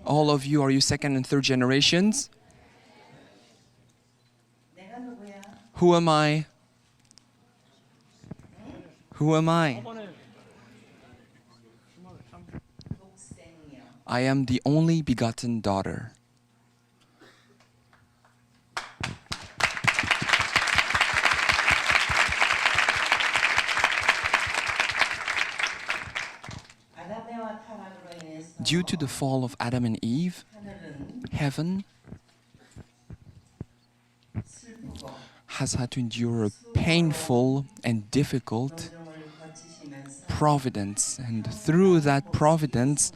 All of you, are you second and third generations? Who am I? Who am I? I am the only begotten daughter. Due to the fall of Adam and Eve, heaven has had to endure a painful and difficult providence. And through that providence,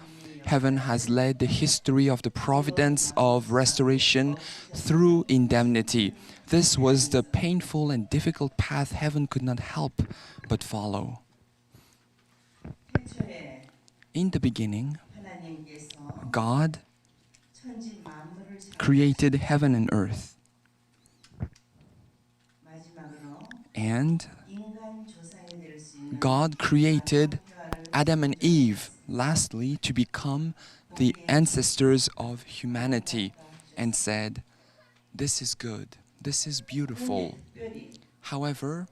heaven has led the history of the providence of restoration through indemnity. This was the painful and difficult path heaven could not help but follow. In the beginning, God created heaven and earth. And God created Adam and Eve, lastly, to become the ancestors of humanity, and said, "This is good, this is beautiful." However,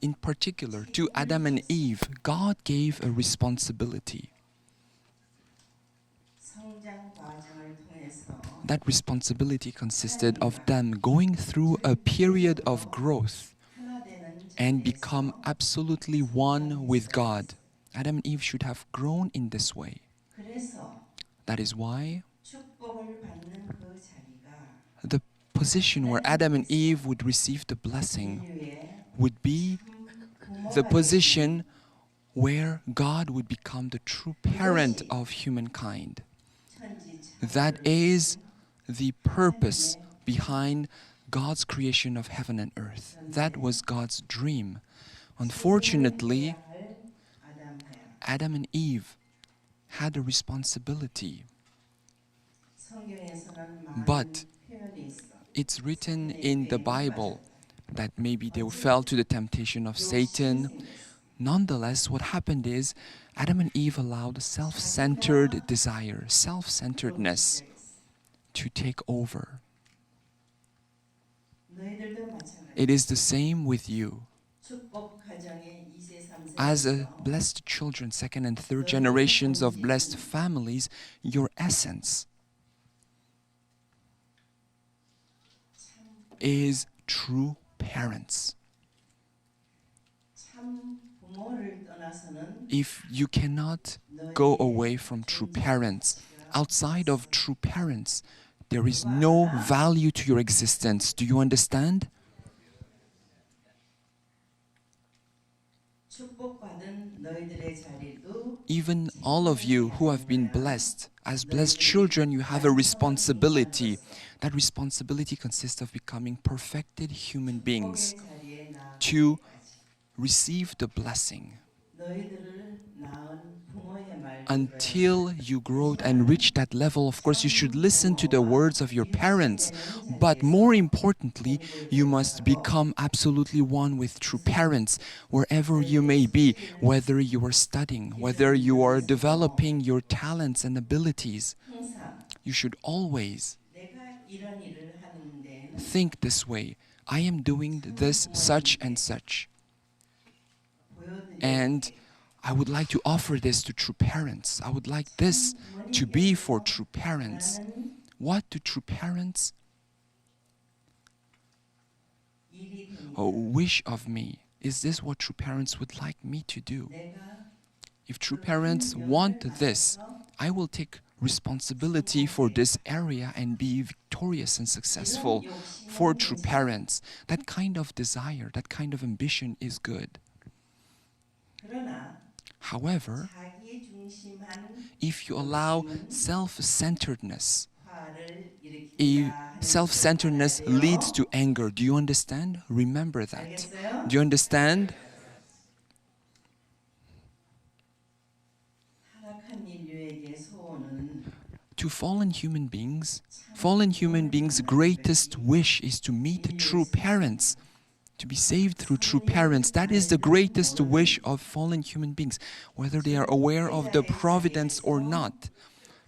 in particular, to Adam and Eve, God gave a responsibility. That responsibility consisted of them going through a period of growth and become absolutely one with God. Adam and Eve should have grown in this way. That is why the position where Adam and Eve would receive the blessing would be the position where God would become the true parent of humankind. That is the purpose behind God's creation of heaven and earth. That was God's dream. Unfortunately, Adam and Eve had a responsibility. But it's written in the Bible that maybe they fell to the temptation of Satan. Nonetheless, what happened is Adam and Eve allowed self-centered desire, self-centeredness to take over. It is the same with you. As a blessed children, second and third generations of blessed families, your essence is true parents. If you cannot go away from true parents, outside of true parents, there is no value to your existence. Do you understand? Even all of you who have been blessed, as blessed children, you have a responsibility. That responsibility consists of becoming perfected human beings to receive the blessing. Until you grow and reach that level, of course, you should listen to the words of your parents. But more importantly, you must become absolutely one with true parents, wherever you may be, whether you are studying, whether you are developing your talents and abilities. You should always think this way: I am doing this, such and such. And I would like to offer this to true parents. I would like this to be for true parents. What do true parents wish of me? Is this what true parents would like me to do? If true parents want this, I will take responsibility for this area and be victorious and successful for true parents. That kind of desire, that kind of ambition is good. However, if you allow self-centeredness, self-centeredness leads to anger. Do you understand? Remember that. Do you understand? To fallen human beings' greatest wish is to meet true parents, to be saved through true parents. That is the greatest wish of fallen human beings, whether they are aware of the providence or not.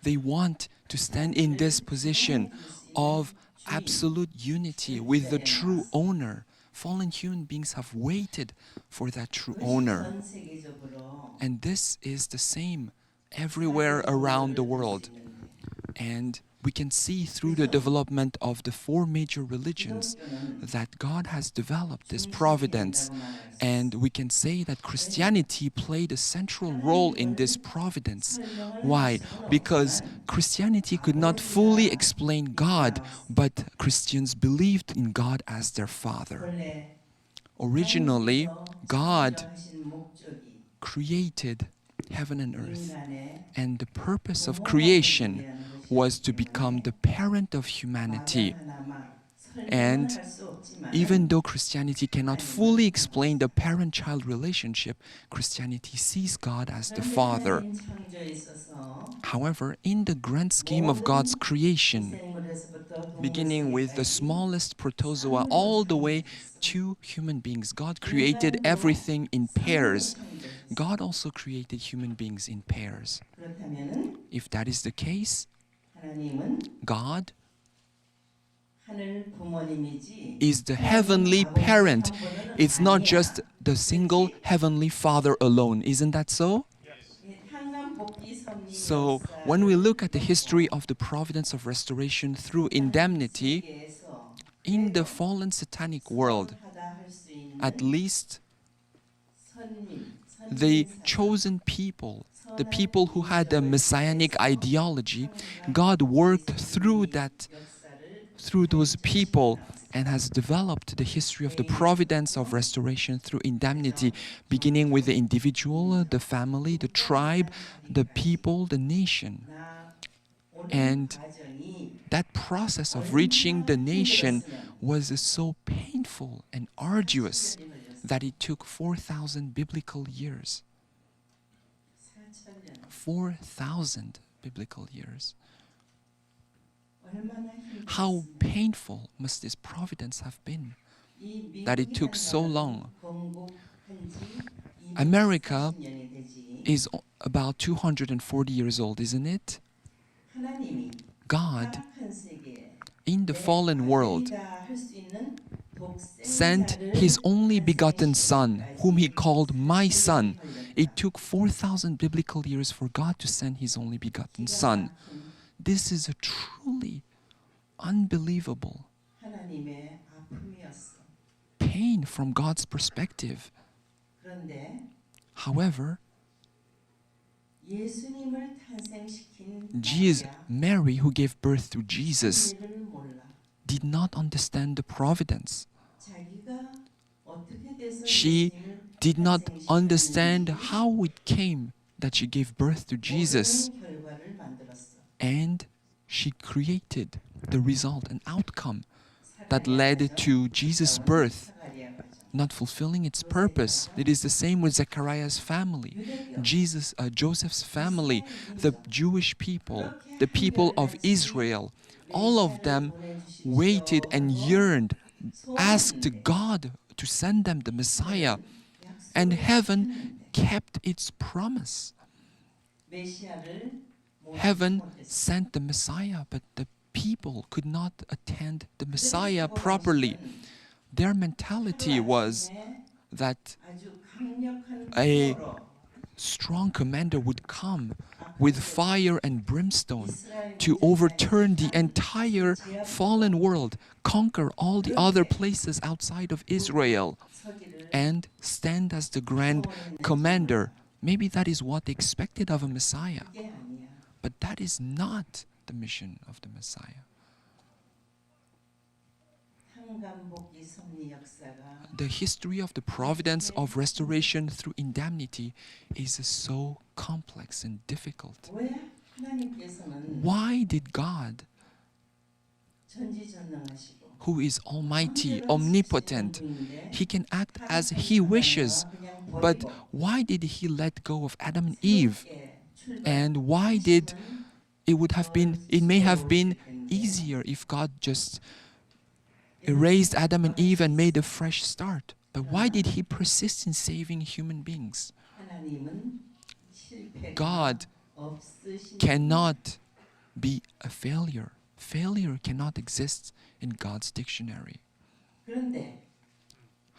They want to stand in this position of absolute unity with the true owner. Fallen human beings have waited for that true owner. 전 세계적으로 And this is the same everywhere around the world. 있는데 And we can see through the development of the four major religions 기독교는 that God has developed this providence. And we can say that Christianity played a central role in this providence. Why? Because Christianity could not fully explain God, but Christians believed in God as their Father. 원래 Originally, God 하신 목적이 created heaven and earth. 인간의 And the purpose of creation was to become the parent of humanity. And even though Christianity cannot fully explain the parent-child relationship, Christianity sees God as the Father. However, in the grand scheme of God's creation, beginning with the smallest protozoa all the way to human beings, God created everything in pairs. God also created human beings in pairs. 그렇다면은 If that is the case, 하나님은 God 하늘 부모님이지 is the heavenly parent. It's not just the single heavenly Father alone. Isn't that so? 이 탄감 복귀 섭리 So, when we look at the history of the providence of restoration through indemnity, 세계에서 in the fallen satanic world, 하다 할 수 있는 at least 선민, the chosen people, the people who had a messianic ideology, God worked through those people and has developed the history of the providence of restoration through indemnity, beginning with the individual, the family, the tribe, the people, the nation. 나 And 과정이 that process of reaching the nation was so painful and arduous that it took 4,000 biblical years. 4,000년 4,000 biblical years. 얼마나 힘들었으면 How painful must this providence have been 이 that it took so long. 건국한 지 America 240년이 되지 is about 240 years old, isn't it? 하나님이 God, 타락한 세계에 in the fallen world, 할수 있는 sent His only begotten Son, whom He called My Son. It took 4,000 biblical years for God to send His only begotten Son. This is a truly unbelievable 하나님의 아픔이었어. pain from God's perspective. 그런데 However, 예수님을 탄생시킨 Jesus, 마리아, Mary, who gave birth to Jesus, 를 몰라. did not understand the providence. 자기가 어떻게 돼서 She 예수님을 did not 탄생시켰는지 understand how it came that she gave birth to Jesus. 모든 결과를 만들었어. And she created the result, an outcome that led to Jesus' birth, 사가랴 가정. not fulfilling its purpose. It is the same with Zechariah's family, Joseph's family, the Jewish people, the people of Israel. All of them waited and yearned, asked God to send them the Messiah, and heaven kept its promise. 메시아를 못 Heaven 못했어. sent the Messiah, but the people could not attend the Messiah properly. Their mentality was that 아주 강력한 a 불로 strong commander would come with fire and brimstone to overturn the entire fallen world, conquer all the other places outside of Israel, 서기를 and stand as the grand commander. Maybe that is what they expected of a Messiah, 그게 아니야. but that is not the mission of the Messiah. 탄감복귀 섭리 역사가 The history of the providence of restoration through indemnity is so complex and difficult. 왜 하나님께서는 Why did God, 전지전능하시고 who is almighty, omnipotent, He can act as He wishes, but why did He let go of Adam and Eve? And why did it may have been easier if God just erased Adam and Eve and made a fresh start. But why did he persist in saving human beings? 하나님은 실패가 God 없으신 cannot be a failure. Failure cannot exist in God's dictionary. 그런데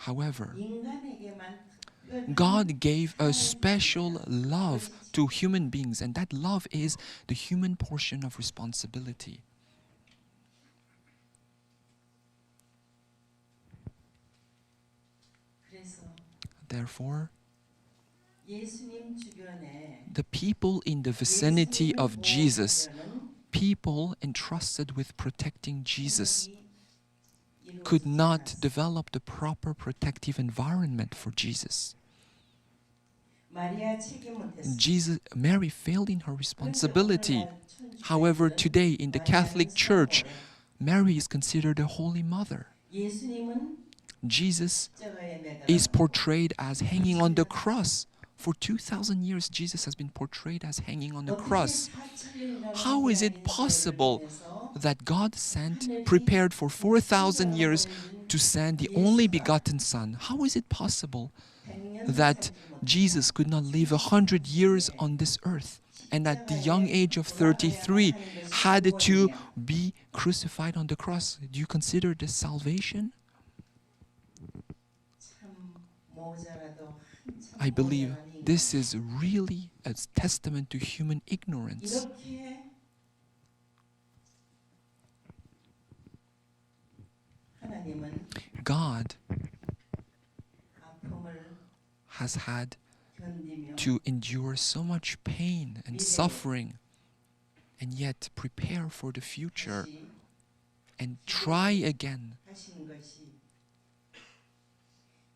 However, 인간에게만 특별한 God gave a special love to human beings, and that love is the human portion of responsibility. 그래서 Therefore, 예수님 주변에 the people in the vicinity of Jesus, 보호하려는 people entrusted with protecting Jesus, 이루어지지 could not 않았습니다. develop the proper protective environment for Jesus. 마리아 책임 못했습니다. Mary failed in her responsibility. However, today in the Catholic Church, Mary is considered a holy mother. 예수님은 Jesus 십자가에 매달아 is portrayed as hanging on the cross. For 2,000 years, Jesus has been portrayed as hanging on the cross. How is it possible that God prepared for 4,000 years to send the only begotten Son? How is it possible that Jesus could not live 100 years on this earth, and at the young age of 33 had to be crucified on the cross? Do you consider this salvation? I believe this is really a testament to human ignorance. 이렇게 하나님은 God 아픔을 has had 견디며 to endure so much pain and suffering, and yet prepare for the future 다시 and try again. 하신 것이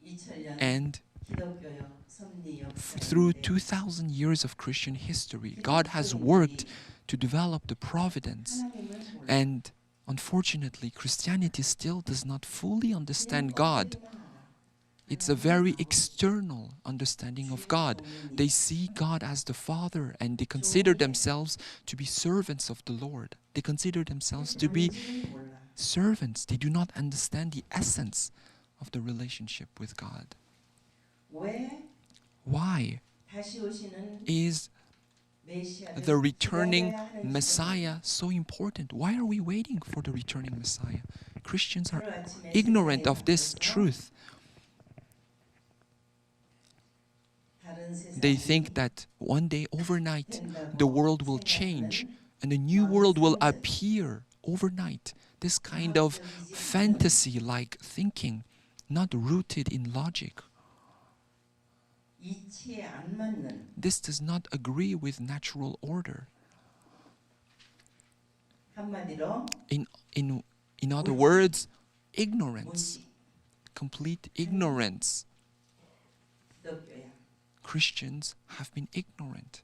2000년 And 기독교의 섭리 through 역사인데 2,000 years of Christian history, God has worked to develop the providence. 하나님을 몰라. And unfortunately, Christianity still does not fully understand God. It's a very external understanding of God. They see God as the Father, and they consider themselves to be servants of the Lord. They consider themselves to be 뭔지를 몰라. servants. They do not understand the essence of the relationship with God. 왜 Why 다시 오시는 is 메시아를 the returning 기다려야 하는지 Messiah so important? Why are we waiting for the returning Messiah? Christians are 하루아침에 ignorant 세상이 of this 바뀌어서 truth. 다른 세상이 They think that one day, overnight, 된다고 the world will change and a new world will appear overnight. This kind of fantasy-like thinking, not rooted in logic. 이치에 안 맞는 This does not agree with natural order. 한마디로 In other words, ignorance, 무지 complete ignorance. 기독교야. Christians have been ignorant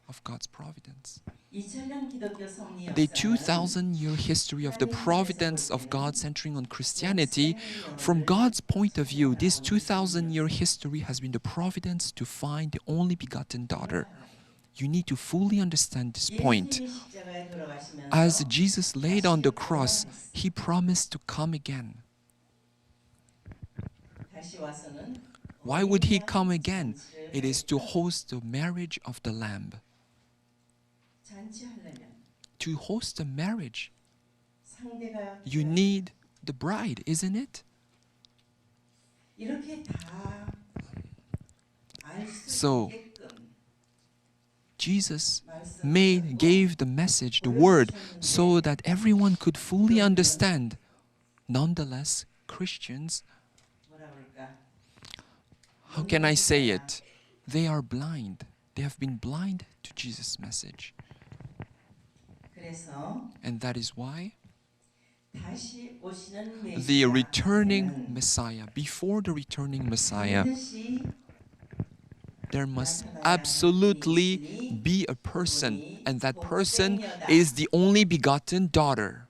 of God's providence. 2000년 기독교 섭리 The 역사는 2,000-year history of the providence of God centering on Christianity, from God's point of view, this 2,000-year history has been the providence to find the only begotten daughter. You need to fully understand this point. 예수님이 십자가에 돌아가시면서 As Jesus laid on the cross, he promised to come again. 다시 와서는 Why would he come again? It is to host the marriage of the Lamb. 잔치하려면 To host a marriage, 상대가 you need the bride, isn't it? 이렇게 다 알 수 So, 있게끔 Jesus 말씀하셨고 gave the message, the word, so that everyone could fully understand. Nonetheless, Christians, 뭐라 그럴까? how can I say it? They are blind. They have been blind to Jesus' message. 그래서 And that is why 다시 오시는 the 메시아 returning Messiah, before the returning Messiah, 반드시 there must absolutely be a person, and that person is the only begotten daughter.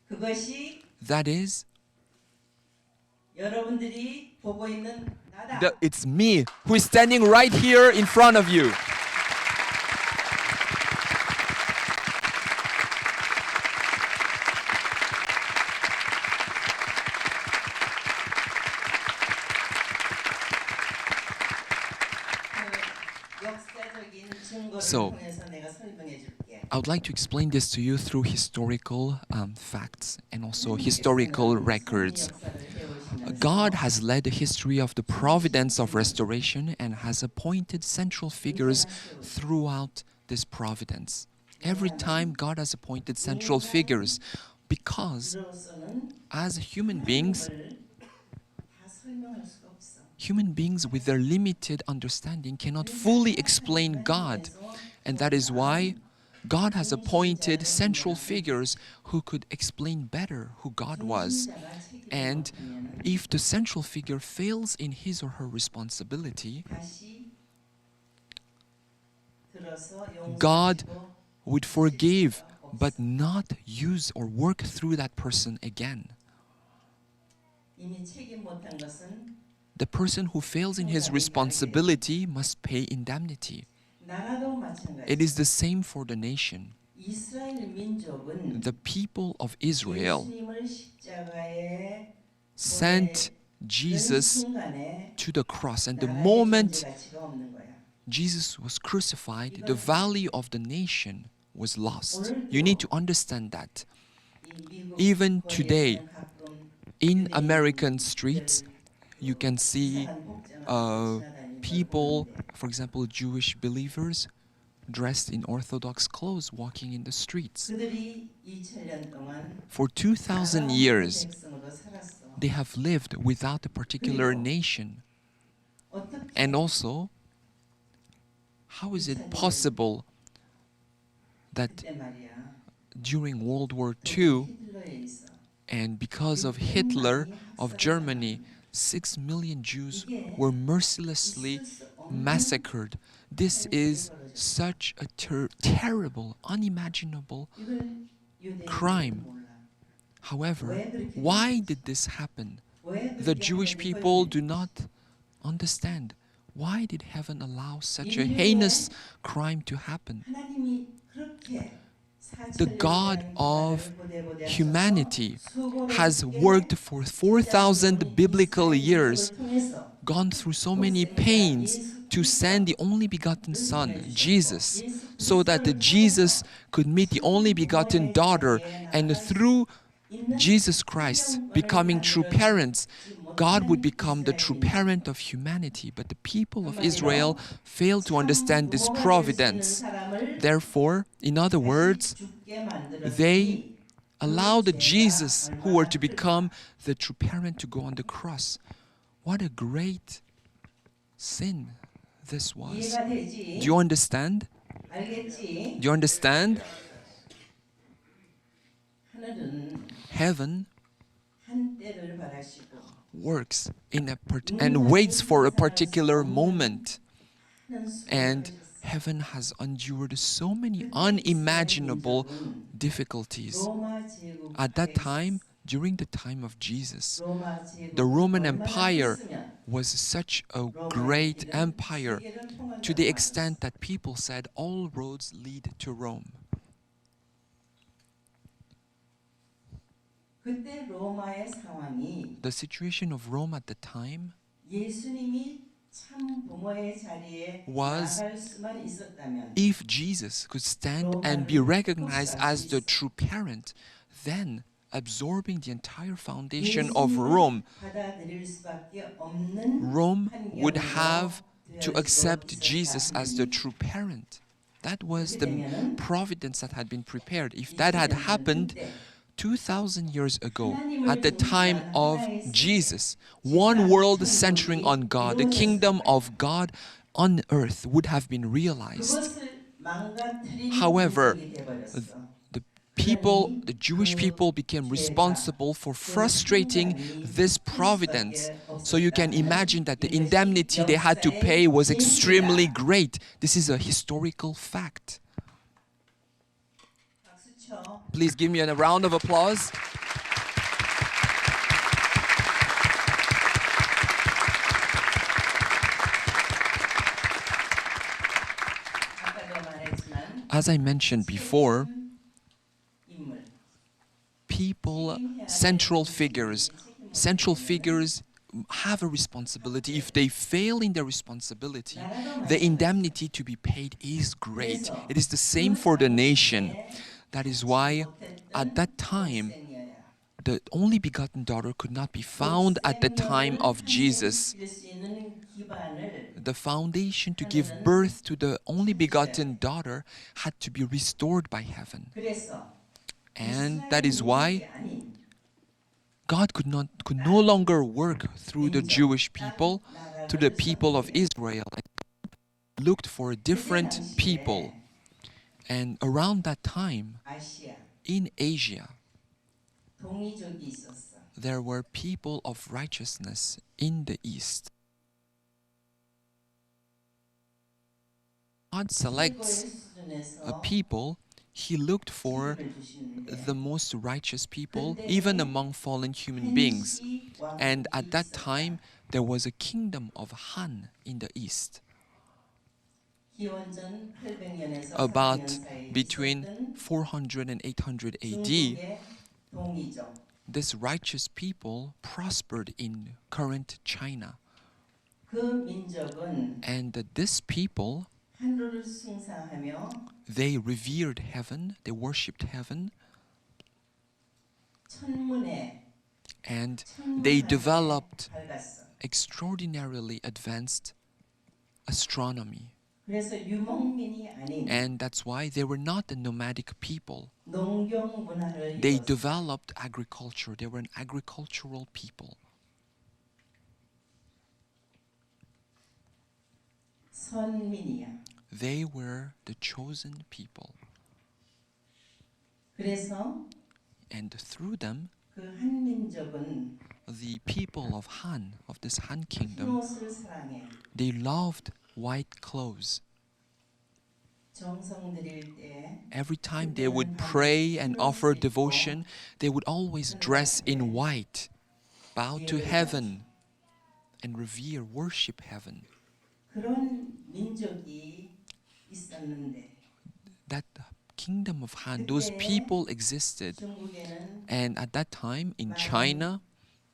그것이 That is, 여러분들이 보고 있는 나다. it's me who is standing right here in front of you. 역사적인 증거를 So, 통해서 내가 설명해 줄게. I would like to explain this to you through historical facts and also historical 하나님께서는 섭리 records. 역사를 해오시면서 God has led the history of the providence of restoration and has appointed central figures throughout this providence. Every time God has appointed central figures because 우리로서는 as human beings, 하나님을 다 설명할 수가 없어. human beings with their limited understanding cannot fully explain God. And that is why God has appointed central figures who could explain better who God was. 중심자가 책임을 And 맡으면은 if the central figure fails in his or her responsibility, 다시 들어서 God 용서하시고 would forgive but not use or work through that person again. 이미 책임 못한 것은 The person who fails in his responsibility must pay indemnity. 나라도 It is 마찬가지예요. the same for the nation. 이스라엘 민족은 The people of Israel 예수님을 십자가에 sent 보내는 Jesus 순간에 to the cross, and the 나라의 moment 존재 가치가 없는 거야. Jesus was crucified, the value of the nation was lost. You need to understand that. 이 미국 Even 거리에서는 today, 가끔 in 유대인들 American streets, you can see 이상한 복장을 uh, 하고 지나다니는 걸 people, 보는데 for example, Jewish believers, dressed in Orthodox clothes walking in the streets. 그들이 2000년 동안 For 2,000 나라 years, 없는 백성으로 살았어. they have lived without a particular nation. 어떻게 And also, how is it possible that 그때 말이야. during World War II, 히틀러에 있어. and because of Hitler of Germany, 6 million Jews were mercilessly massacred? This is such a terrible, unimaginable 이걸 유대인들은 crime. 몰라. However, why did this happen? 왜 The 그렇게 Jewish 하는 people 이유는 do not understand. Why did heaven allow such a heinous crime to happen? 하나님이 그렇게 The 4,000년 God 된 of 나라를 보대 humanity 수고롭게 has worked for 4,000 biblical years, 통해서 gone through so many pains to send the only begotten Son, Jesus, so that the Jesus could meet the only begotten daughter, and through Jesus Christ becoming true parents, God would become the true parent of humanity. But the people of Israel failed to understand this providence. Therefore, in other words, they allowed Jesus, who were to become the true parent, to go on the cross. What a great sin this was. 이해가 되지? Do you understand? 알겠지? Do you understand? 하늘은 Heaven 한 때를 바라시고 works in and waits for a particular moment. 하는 수고를 And 하셨어요. heaven has endured so many unimaginable difficulties. 로마 제국 At that 하에서 time, during the time of Jesus, 로마 제국은 the Roman 얼마나 Empire 컸으면 was such a 로마의 great 길은 empire 세계를 통한다고 to the 말했어요. extent that people said all roads lead to Rome. 그때 로마의 상황이 The situation of Rome at the time 예수님이 참 부모의 자리에 was 나갈 수만 있었다면 if Jesus could stand and be recognized as the true parent, then absorbing the entire foundation of Rome, 받아들일 수밖에 없는 Rome would 환경으로 have to 되어지고 accept 있었다. Jesus as the true parent. That was the providence that had been prepared. If that had happened 2,000 years ago, at the time of Jesus, one world centering on God, the kingdom of God on earth would have been realized. 그것을 망가뜨린 However, 민족이 되어버렸어. the Jewish people became responsible for frustrating this providence. So you can imagine that the indemnity they had to pay was extremely great. This is a historical fact. 박수 쳐. Please give me a round of applause. 아까도 말했지만 As I mentioned before, 인물 people, central figures have a responsibility. If they fail in their responsibility, 나라도 the 마찬가지죠. indemnity to be paid is great. 그래서 It is the same 그 for the nation. 당시에 That is 찾지 why at 못했던 that time, 독생녀야. the only begotten daughter could not be found at the time 독생녀를 of Jesus. 탄생시킬 수 있는 기반을 The foundation to give 하늘은 birth to the only 찾으셔야 begotten 돼. daughter had to be restored by heaven. 그래서 And 이스라엘 that is why 민족이 아닌 God could no longer work through the 민족, Jewish 딴 people to the 나라를 people of 선택해. Israel and looked for a 그때 different people. 당시에 And around that time, 아시아 in Asia, 동이족이 있었어. there were people of righteousness in the East. God 최고의 selects a 수준에서 people, He looked for 기회를 주시는데 the most righteous people, even among fallen human beings. 한시 And 왕국이 at that 있었다. time, there was a kingdom of Han in the East. 기원전 800년에서 About 400년 사이에 between 있었던 400 and 800 AD, 중국의 동이족. this righteous people prospered in current China. 그 민족은 And this people, 하늘을 숭상하며 they revered heaven, they worshipped heaven, 천문에 and they 천문학에 developed 밝았어. extraordinarily advanced astronomy. 그래서 유목민이 아닌 And that's why they were not a nomadic people. 농경 문화를 They 이뤘어. developed agriculture. They were an agricultural people. 선민이야. They were the chosen people. 그래서 And through them, 그 한민족은 the people of Han, of this Han kingdom, 흰옷을 사랑해. they loved white clothes. 정성 드릴 때 Every time they would pray and offer devotion, they would always dress in white, bow to heaven, and revere, worship heaven. 그런 민족이 있었는데 That kingdom of Han, those people existed. 중국에는 And at that time in China,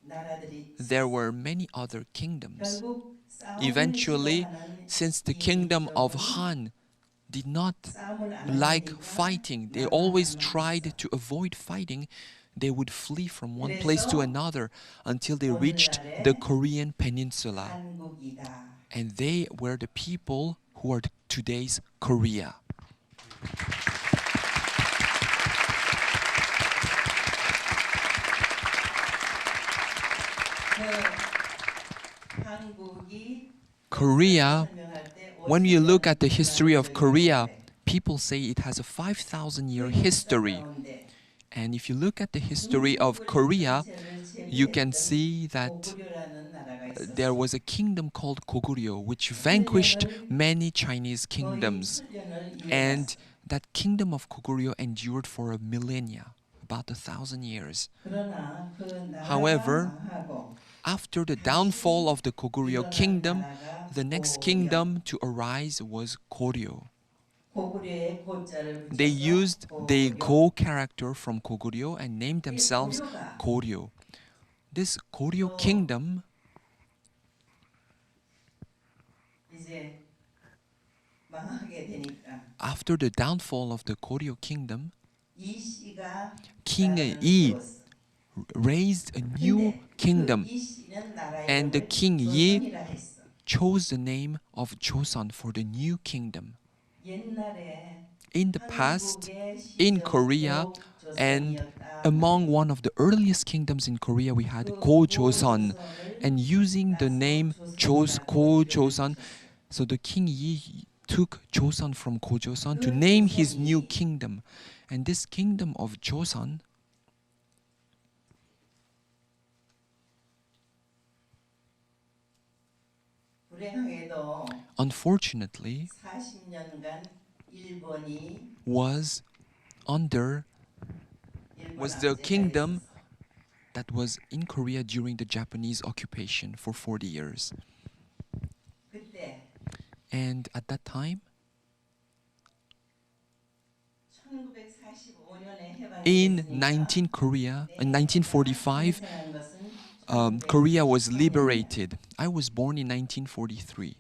나라들이 there were many other kingdoms. 결국 싸움을 Eventually, 싫어하는 since the 이 kingdom of 민족은 Han did not 싸움을 안 like 하니까 fighting, they 나만 always 안 tried 하겠어. to avoid fighting, they would flee from one place to another until they reached the Korean peninsula. 한국이다. And they were the people who are today's Korea. 그 한국이 Korea, 설명할 때 when you look at the 5,000년 history of Korea, 그래. people say it has a 5,000-year 그 history. 가운데 And if you look at the history of Korea, you can see that 고구려라는 나라가 있었어. there was a kingdom called Goguryeo, which vanquished many Chinese kingdoms. 거의 7년을 And 이어갔어. that kingdom of Goguryeo endured for a millennia, about 1,000 years. 그러나 그 나라가 However, 망하고 after the downfall of the Goguryeo 일어난 kingdom, 나라가 the next 고려. kingdom to arise was Goryeo. 고구려의 고자를 They 붙여서 used the 고구려. Go character from Goguryeo and named 이 themselves 고려가 Goryeo. This Goryeo 또 kingdom, 이제 망하게 되니까 after the downfall of the Goryeo kingdom, 이 씨가 King 나라를 Yi 세웠어. raised a new 근데 kingdom, 그 이 씨는 나라의 and the 이름을 King Yi 조선이라 했어. chose the name of Joseon for the new kingdom. 옛날에 In the past, 한국의 in 시적 Korea, 고 and 조선이었다. among one of the earliest kingdoms in Korea, we had Go Joseon. And using the name Go Joseon, so the King Yi took Joseon from Go Joseon to name his new kingdom. And this kingdom of Joseon, 불행하게도 unfortunately, 40년간 일본이 was under 일본 was the 압제가 kingdom 있었어. that was in Korea during the Japanese occupation for 40 years. 그때 And at that time, 1945년에 해방이 in 됐으니까 1945, 생각한 것은 Korea was liberated. I was born in 1943.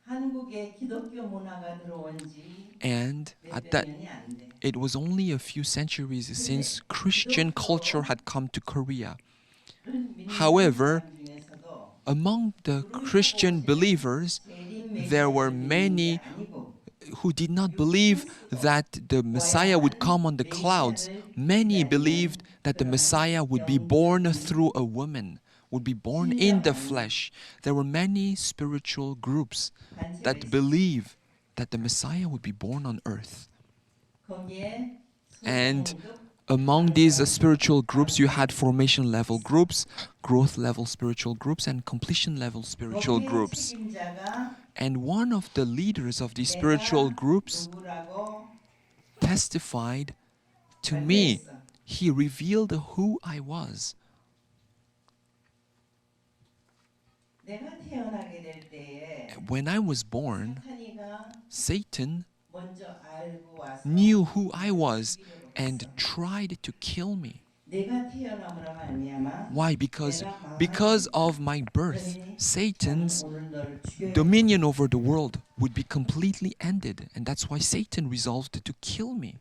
한국에 기독교 문화가 들어온 지 And 몇 at 백 that, 년이 안 돼. it was only a few centuries since Christian culture had come to Korea. 그런 믿는 However, 사람 중에서도 among the Christian believers, 재림 there were 메시아를 믿는 게 many 아니고 who did not believe that the Messiah would come on the clouds. Many believed that the Messiah would be born through a woman, would be born in the flesh. There were many spiritual groups that 단체가 있었어. believe that the Messiah would be born on earth. 거기에 And 소수민족 among these spiritual groups, you had formation level groups, growth level spiritual groups, and completion level spiritual 교회 groups. 책임자가 And one of the leaders of these spiritual 내가 groups 누구라고 testified to me. 발표했어. He revealed who I was. 내가 태어나게 될 때에 When I was born, 사탄이가 Satan 먼저 알고 와서 knew who I was 죽이려고 and 했어. tried to kill me. 내가 태어남으로 말미암아 Why? Because 내가 of my birth, 그러니 Satan's 나는 오늘 너를 죽여야 dominion over the world would be completely ended. And that's why Satan resolved to kill me.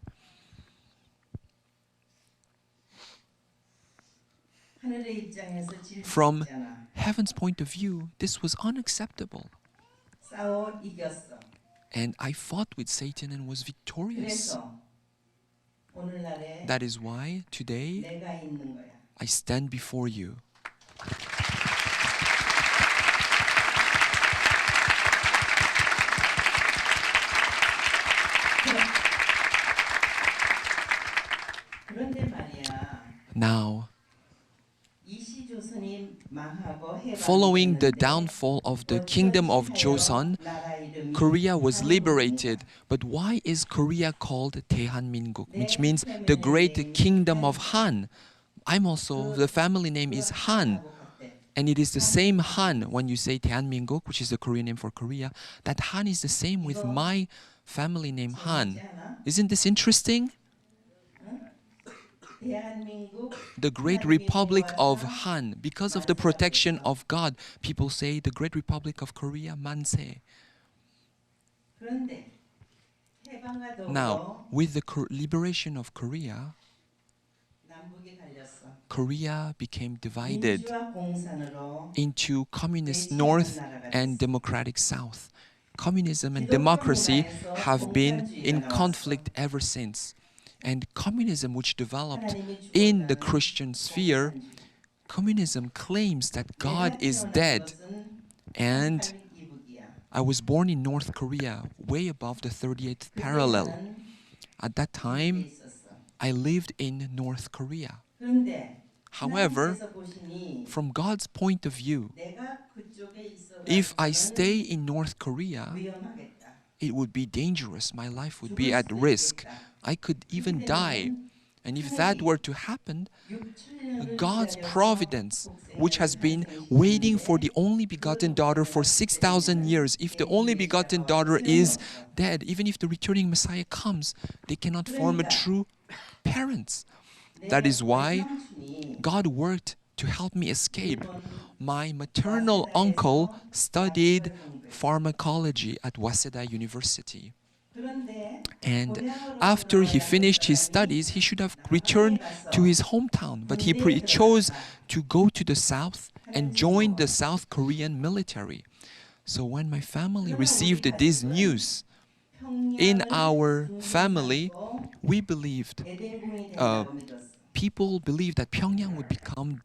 하늘의 입장에서 질수 From 있잖아. heaven's point of view, this was unacceptable. 싸워 이겼어. And I fought with Satan and was victorious. 그래서 오늘날에 That is why today 내가 있는 거야. I stand before you. 그런데 말이야. Now, 이시조선이 망하고 following the 해방됐는데 downfall of the kingdom of Joseon, 나라 이름이 Korea was 한국입니다. liberated. But why is Korea called 대한민국, which means the great kingdom of Han? The family name is Han. 하고 같대. And it is the same Han when you say 대한민국, which is the Korean name for Korea. That Han is the same with my family name Han. 재밌지 않아? Isn't this interesting? 대한민국 The Great Republic of Han, because of the protection of God, people say the Great Republic of Korea, 만세. 그런데 해방과 더불어 Now, with the liberation of Korea, 남북이 갈렸어. Korea became divided 민주화 공산으로 into communist North and democratic South. Communism and democracy have been in conflict ever since. And communism, which developed in the Christian sphere, communism claims that God is dead. And I was born in North Korea, way above the 38th parallel. At that time, I lived in North Korea. 그런데 However, 하나님께서 보시니 from God's point of view, 내가 그쪽에 있어 if I stay in North Korea, 위험하겠다. it would be dangerous. My life would be at risk. I could even die. And if that were to happen, God's providence, which has been waiting for the only begotten daughter for 6,000 years, if the only begotten daughter is dead, even if the returning Messiah comes, they cannot form a true parents. That is why God worked to help me escape. My maternal uncle studied pharmacology at Waseda University. And after he finished his studies, he should have returned to his hometown. But he chose to go to the south and join the South Korean military. So when my family received this news, in our family, we believed, people believed that Pyongyang would become.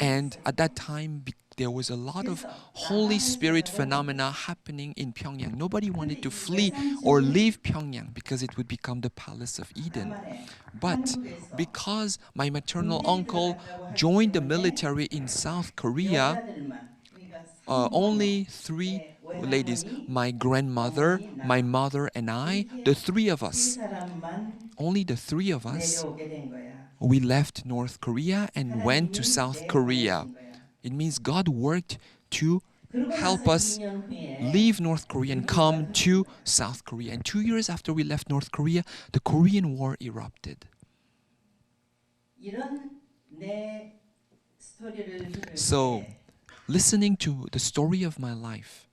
And at that time, there was a lot of Holy Spirit phenomena happening in Pyongyang. Nobody wanted to flee or leave Pyongyang because it would become the palace of Eden. But because my maternal uncle joined the military in South Korea, only three ladies, my grandmother, my mother, and I, the three of us, only the three of us, we left North Korea and went to South Korea. It means God worked to help us leave North Korea and come to South Korea. And 2 years after we left North Korea, the Korean War erupted. 이런 내 스토리를 들을 So, 때 listening to the story of my life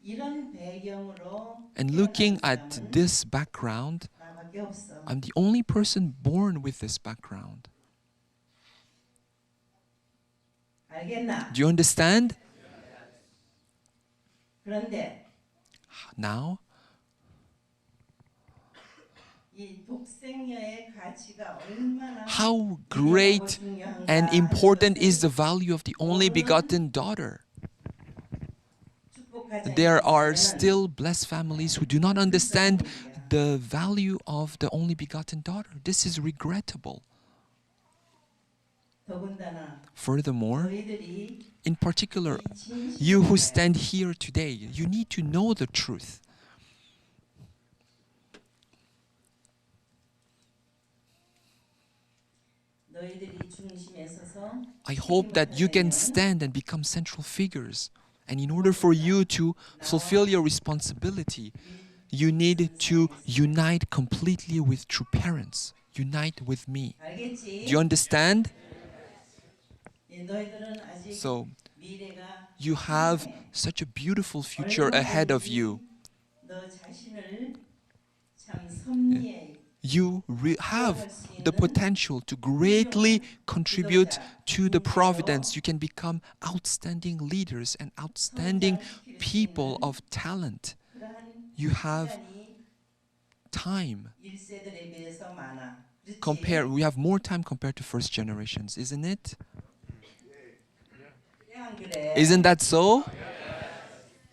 이런 배경으로 and looking 태어난 at 사람은 this background, 나밖에 없어. I'm the only person born with this background. 알겠나? Do you understand? 그런데 Now, 이 독생녀의 가치가 얼마나 how 위대하고 great 중요한가 and 하는 important 것을 is the value of the only begotten daughter. 축복하지 There are 않으면 still blessed families who do not understand the value of the only begotten daughter. This is regrettable. 더군다나 Furthermore, 너희들이 in particular, 이 you who 진실을 stand here today, you need to know the truth. 너희들이 중심에 서서 I hope that you can stand and become central figures. And in order for you to fulfill your responsibility, you need to unite completely with true parents. Unite with me. 알겠지? Do you understand? 너희들은 아직 So, 미래가 you have 분명해. such a beautiful future ahead of you. 너 자신을 참 섭리에 You have the potential to greatly contribute to the providence. You can become outstanding leaders and outstanding people of talent. 그러한 You have 시간이 time. 1세들에 비해서 많아. We have more time compared to first generations, isn't it? 그래 안 그래? Isn't that so?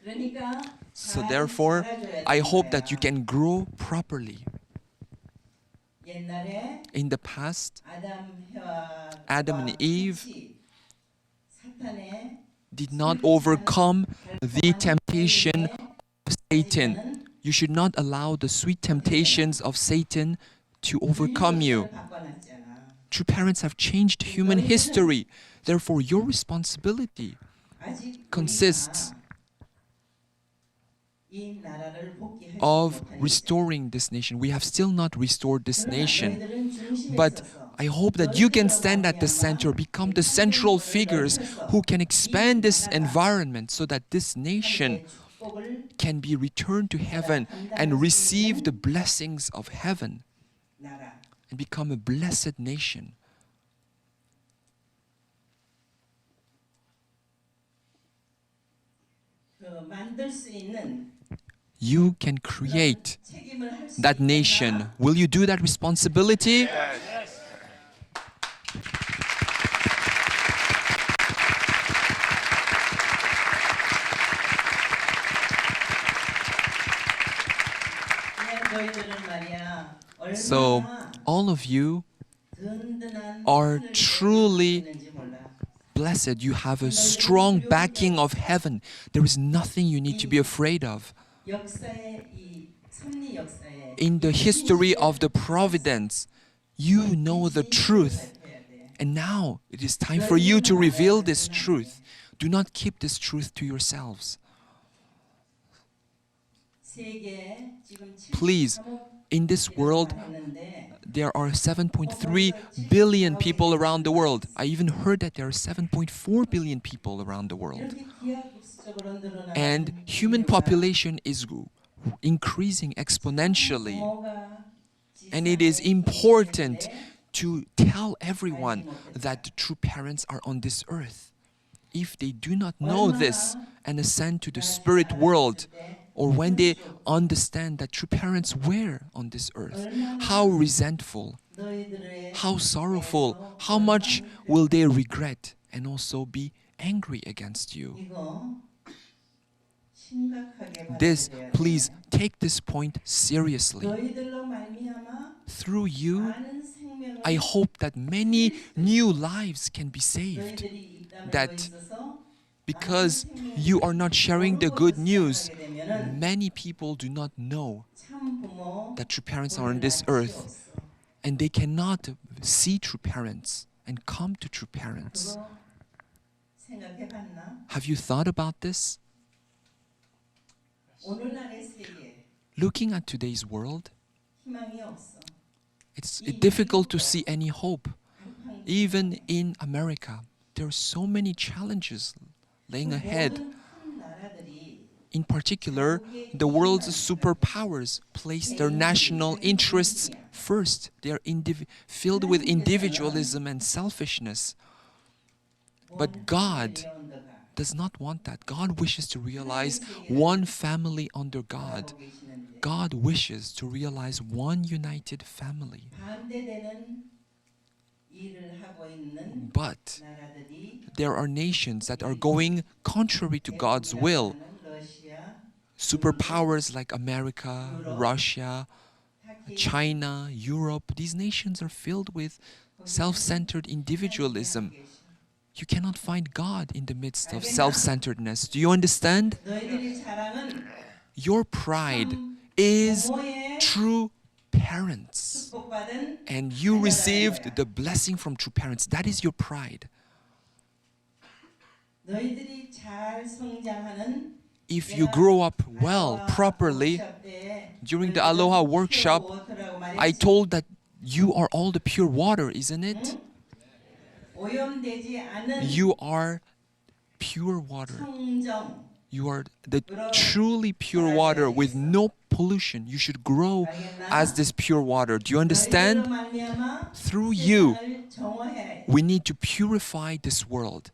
그러니까 So 잘 therefore, 자라줘야 I 되는 hope that you 거야. can grow properly. 옛날에 In the past, 아담 Adam and Eve 사탄의 did not overcome the temptation of Satan. You should not allow the sweet temptations of Satan to overcome you. 바꿔놨잖아. True parents have changed human history. Therefore, your responsibility 아직 consists 우리가 이 나라를 복귀하지 of 못하니까. restoring this nation. We have still not restored this 그러나 nation. 너희들은 중심에 But 서서 I hope that you can stand at the center, become the central figures who can expand this environment so that this nation 하늘의 축복을 can be returned to heaven and receive the blessings of heaven 나라. and become a blessed nation. 그 만들 수 있는 You can create 책임을 할수 that nation. Will you do that responsibility? 너희들은 말이야. So, 얼마나 all of you 든든한 are 하늘의 truly 복이 있는지 몰라. blessed. You have a strong backing of heaven. There is nothing you need to be afraid of. 역사의 이 섭리 역사에 In the history of the providence, you know the truth. And now it is time for you to reveal this truth. Do not keep this truth to yourselves. 세계 지금 Please, 73억 in this world, 했는데 there are 7.3 billion people around the world. I even heard that there are 7.4 billion people around the world. 이렇게 기하급수적으로 늘어나는 And human population is increasing exponentially. 부모가 And it is important to tell everyone that the true parents are on this earth. If they do not know this and ascend to the spirit world, or when they understand that true parents were on this earth, how resentful, 너희들의 how sorrowful, how much will they regret and also be angry against you. 이거 심각하게 This, 받아들여야 please 돼. take this point seriously. 너희들로 말미암아 Through you, 많은 생명을 I hope that many new lives can be saved. 너희들이 이 땅을 That 더 있어서 because you are not sharing the good news, many people do not know 참 부모 that true parents are on this earth, and they cannot see true parents and come to true parents. 그거 생각해 봤나? Have you thought about this? 오늘날의 세계 Looking at today's world, 희망이 없어. it's difficult to see any hope. 한판 Even in America, there are so many challenges laying ahead. 모든 큰 나라들이 In particular, the world's superpowers place their national interests first. They are filled with individualism and selfishness. But God does not want that. God wishes to realize one family under God. God wishes to realize one united family. 반대되는 일을 하고 있는 But 나라들이 there are nations that are going contrary to God's will. 러시아, Superpowers like America, Russia, China, Europe, these nations are filled with self-centered individualism. You cannot find God in the midst of self-centeredness. Do you understand? 너희들이 자랑은 Your pride is 부모의 true parents. 축복받은 And you received the blessing from true parents. That is your pride. 너희들이 잘 성장하는 If you grow up well, properly, during the Aloha workshop, I told that you are all the pure water, isn't it? 오염되지 않은 You are pure water. 성정 You are the truly pure water with no pollution. You should grow as this pure water. Do you 너희들로 understand? 말미암아 Through you, 세상을 정화해야 해. we need to purify this world.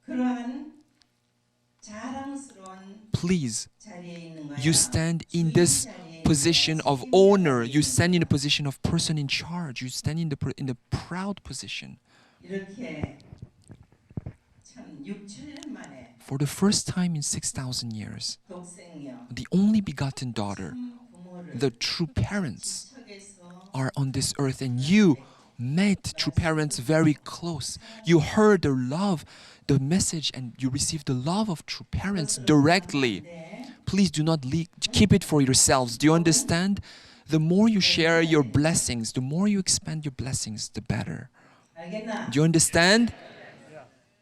그러한 자랑스러운 Please, 자리에 있는 거야. you stand in this position of honor. You stand in the position of person in charge. You stand in the proud position. 이렇게 참 6, 7년 만에 For the first time in 6,000 years, 독생녀 the only begotten daughter, 부모를 the true parents, 지척에서 are on this earth, and you met true parents very close. You heard their love, the message, and you received the love of true parents directly. Please do not keep it for yourselves. Do you understand? The more you share your blessings, the more you expand your blessings, the better. 알겠나? Do you understand?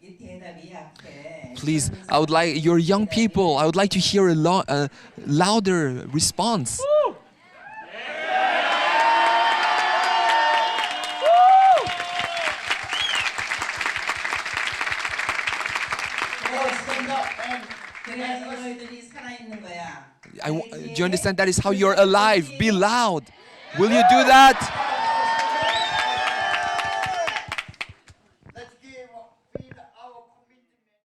이 대답이 약해. Please, I would like your young people, I would like to hear a louder response. 그래야지 너희들이 살아있는 거야. Do you understand? That is how you're alive. Be loud. Will you do that?